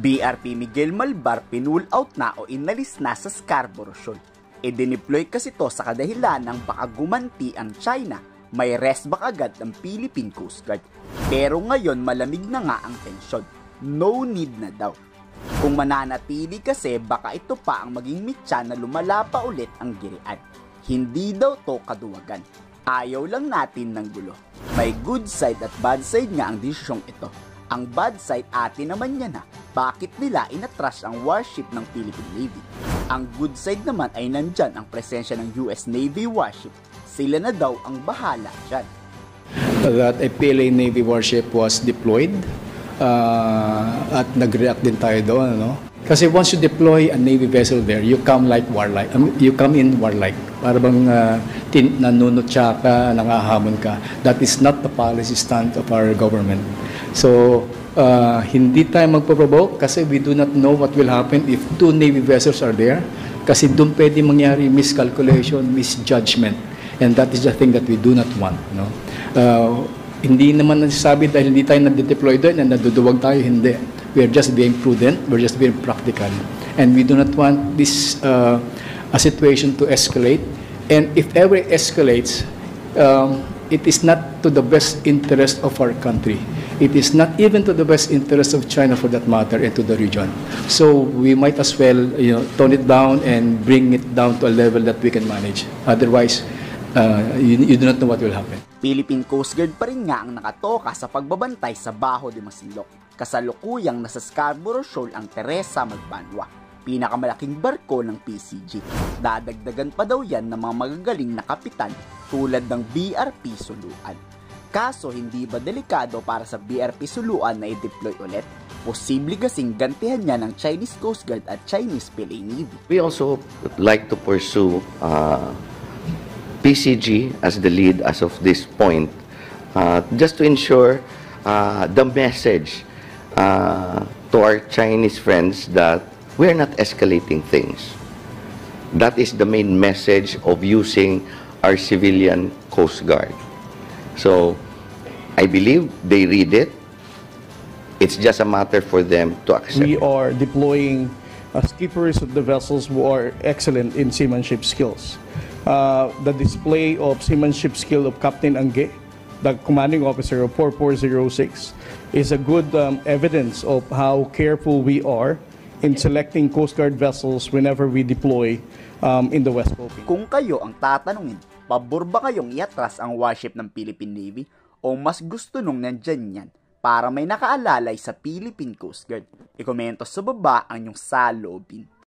BRP Miguel Malvar pinull out na o inalis na sa Scarborough Shoal. Dineploy kasi to sa kadahilan ng baka gumanti ang China, may restback agad ng Philippine Coast Guard. Pero ngayon malamig na nga ang tensyon, no need na daw. Kung mananatili kasi baka ito pa ang maging mitya na lumala pa ulit ang girian. Hindi daw to kaduwagan. Ayaw lang natin ng gulo. May good side at bad side nga ang desisyong ito. Ang bad side atin naman yan na bakit nila inatrash ang warship ng Philippine Navy. Ang good side naman ay nandyan ang presensya ng US Navy warship. Sila na daw ang bahala dyan. That a PLA Navy warship was deployed at nag-react din tayo doon. No? Kasi once you deploy a Navy vessel there, you come like warlike. You come in warlike. Para bang nanunutya ka, nangahamon ka. That is not the policy stand of our government. So, hindi tayo magpo-provoke kasi we do not know what will happen if two Navy vessels are there. Kasi doon pwede mangyari miscalculation, misjudgment. And that is the thing that we do not want. No? Hindi naman nasasabi dahil hindi tayo nag-deploy doon and naduduwag tayo, hindi. We are just being prudent, we're just being practical. And we do not want this a situation to escalate. And if ever it escalates, it is not to the best interest of our country. It is not even to the best interest of China for that matter and to the region. So we might as well tone it down and bring it down to a level that we can manage. Otherwise, you do not know what will happen. Philippine Coast Guard pa rin nga ang nakatoka sa pagbabantay sa Baho de Masinloc. Kasalukuyang nasa Scarborough Shoal ang Teresa Magbanwa, pinakamalaking barko ng PCG. Dadagdagan pa daw yan ng mga magagaling na kapitan tulad ng BRP Suluan. Kaso hindi ba delikado para sa BRP Suluan na i-deploy ulit? Posible kasing gantihan niya ng Chinese Coast Guard at Chinese PLA Navy. We also would like to pursue PCG as the lead as of this point, just to ensure the message to our Chinese friends that we're not escalating things. That is the main message of using our civilian Coast Guard. So, I believe they read it. It's just a matter for them to accept. We are deploying skippers of the vessels who are excellent in seamanship skills. The display of seamanship skill of Captain Angge, the commanding officer of 4406, is a good evidence of how careful we are in selecting Coast Guard vessels whenever we deploy in the West Philippines. Kung kayo ang tatanungin, pabor ba kayong iatras ang warship ng Philippine Navy o mas gusto nung nandyan yan para may nakaalalay sa Philippine Coast Guard? I-komento sa baba ang inyong saloobin.